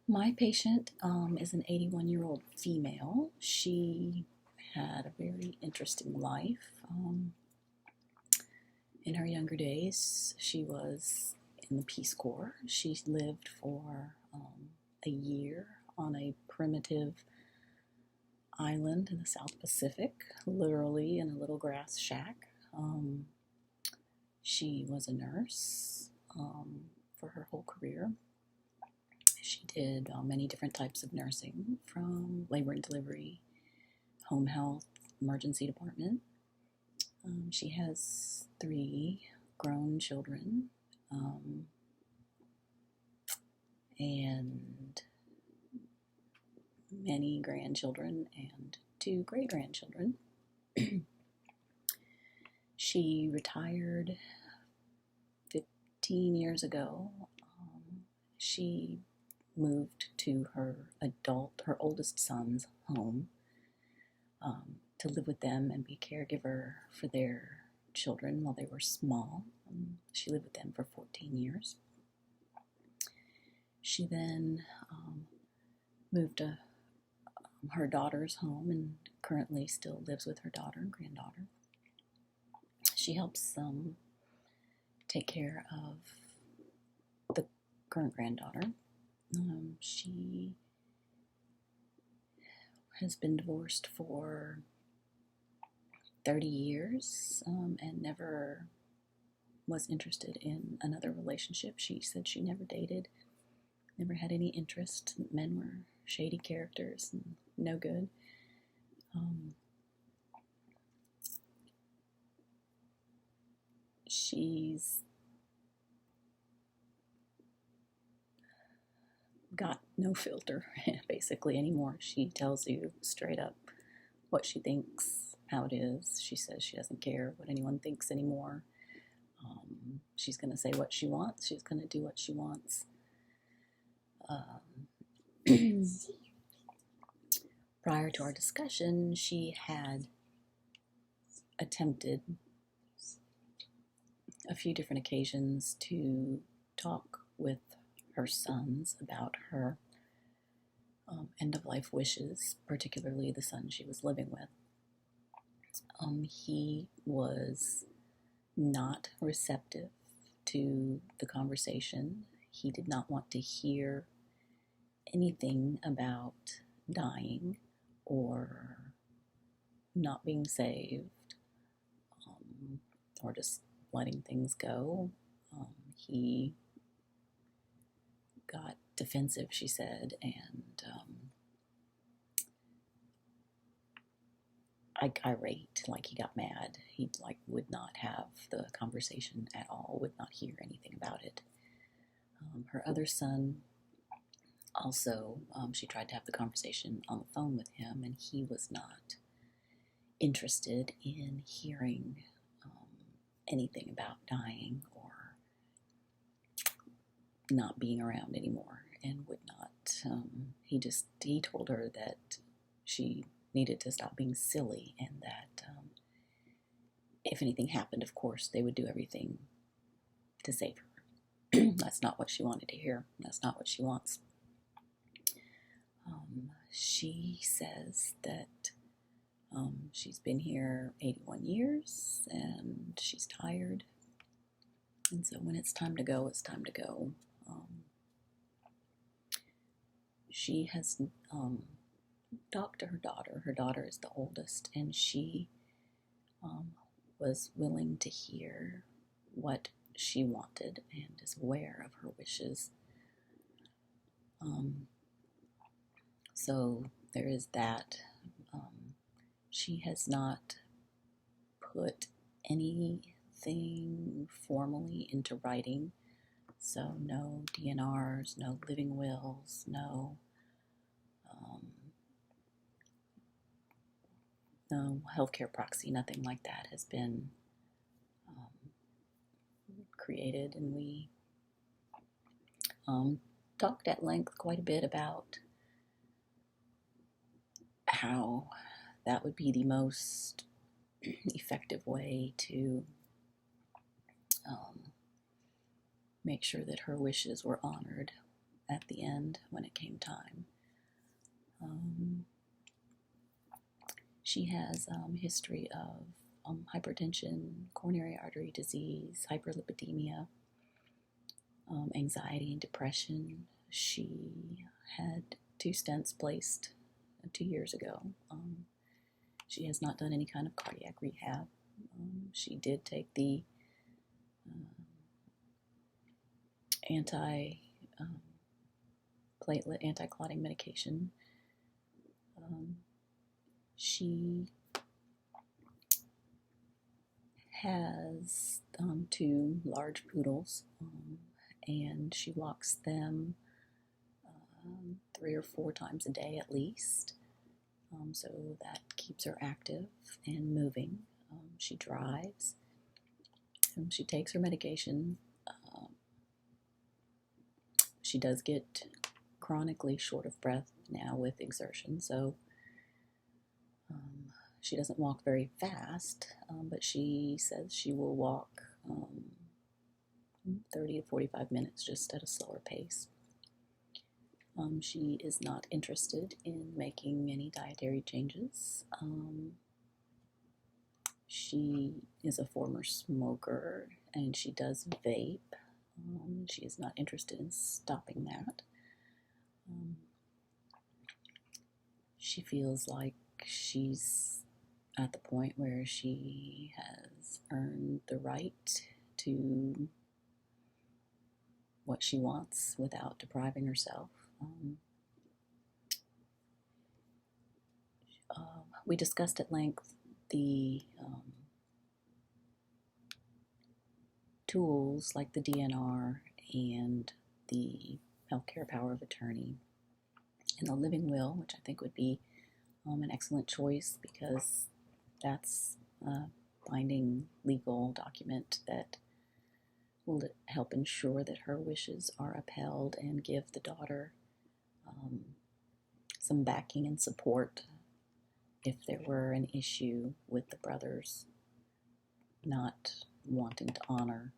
My patient is an 81-year-old female. She had a very interesting life. In her younger days, she was in the Peace Corps. She lived for a year on a primitive island in the South Pacific, literally in a little grass shack. She was a nurse for her whole career. She did many different types of nursing, from labor and delivery, home health, emergency department. She has 3 grown children and many grandchildren and 2 great-grandchildren. She retired 15 years ago. She moved to her oldest son's home to live with them and be caregiver for their children while they were small. She lived with them for 14 years. She then moved to her daughter's home and currently still lives with her daughter and granddaughter. She helps take care of the current granddaughter. She has been divorced for 30 years and never was interested in another relationship. She said she never dated, never had any interest. Men were shady characters and no good. She's got no filter basically anymore. She tells you straight up what she thinks, how it is. She says she doesn't care what anyone thinks anymore. She's going to say what she wants. She's going to do what she wants. Prior to our discussion, she had attempted a few different occasions to talk with her sons about her end-of-life wishes, particularly the son she was living with. He was not receptive to the conversation. He did not want to hear anything about dying or not being saved or just letting things go. He got defensive, she said, and irate, like he got mad. He would not have the conversation at all, would not hear anything about it. Her other son also, she tried to have the conversation on the phone with him, and he was not interested in hearing anything about dying or not being around anymore, and would not. He told her that she needed to stop being silly, and that if anything happened, of course, they would do everything to save her. That's not what she wanted to hear. That's not what she wants. She says that she's been here 81 years, and she's tired. And so when it's time to go, it's time to go. She has talked to her daughter. Her daughter is the oldest, and she was willing to hear what she wanted and is aware of her wishes. So there is that. She has not put anything formally into writing. So no DNRs, no living wills, no healthcare proxy, nothing like that has been created. And we talked at length quite a bit about how that would be the most effective way to make sure that her wishes were honored She has history of hypertension, coronary artery disease, hyperlipidemia, anxiety and depression. She had 2 stents placed 2 years ago. She has not done any kind of cardiac rehab. She did take the platelet anti-clotting medication. She has 2 large poodles, and she walks them 3 or 4 times a day at least, so that keeps her active and moving. She drives. She takes her medication. She does get chronically short of breath now with exertion, so she doesn't walk very fast, but she says she will walk 30 to 45 minutes just at a slower pace. She is not interested in making any dietary changes. She is a former smoker, and she does vape. She is not interested in stopping that. She feels like she's at the point where she has earned the right to what she wants without depriving herself. We discussed at length the tools like the DNR and the healthcare power of attorney and the living will, which I think would be an excellent choice, because that's a binding legal document that will help ensure that her wishes are upheld and give the daughter some backing and support if there were an issue with the brothers not wanting to honor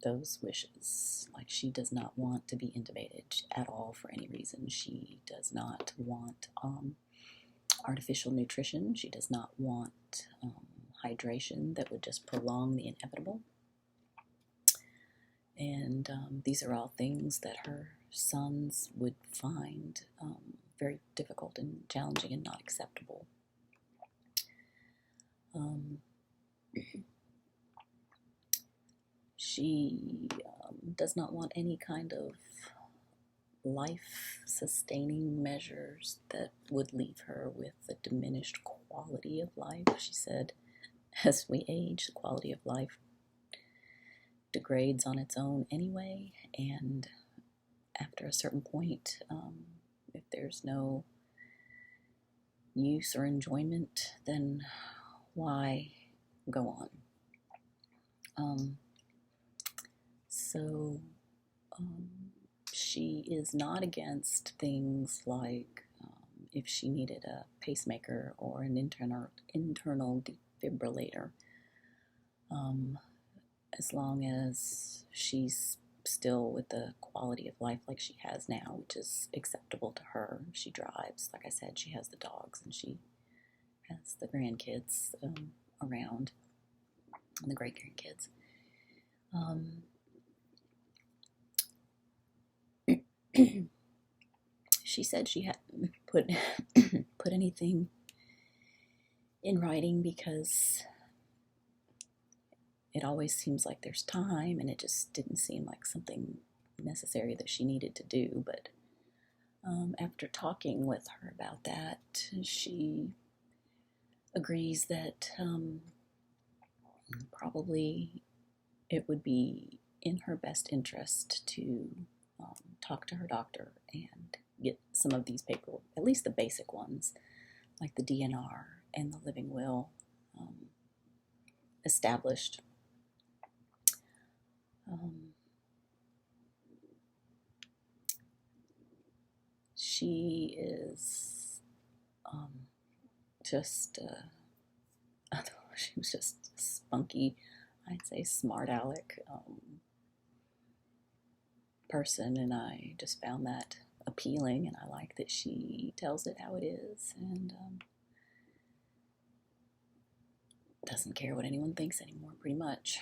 those wishes. Like, she does not want to be intubated at all for any reason. She does not want artificial nutrition. She does not want hydration that would just prolong the inevitable. And these are all things that her sons would find very difficult and challenging and not acceptable. She does not want any kind of life-sustaining measures that would leave her with a diminished quality of life. She said, as we age, the quality of life degrades on its own anyway, and after a certain point, if there's no use or enjoyment, then why go on? So she is not against things like if she needed a pacemaker or an internal defibrillator, as long as she's still with the quality of life like she has now, which is acceptable to her. She drives, like I said, she has the dogs, and she has the grandkids around, and the great-grandkids. She said she hadn't put anything in writing because it always seems like there's time, and it just didn't seem like something necessary that she needed to do. But after talking with her about that, she agrees that probably it would be in her best interest to talk to her doctor and get some of these paperwork, at least the basic ones, like the DNR and the living will, established. She is she was just spunky, I'd say smart aleck person, and I just found that appealing, and I like that she tells it how it is, and doesn't care what anyone thinks anymore, pretty much.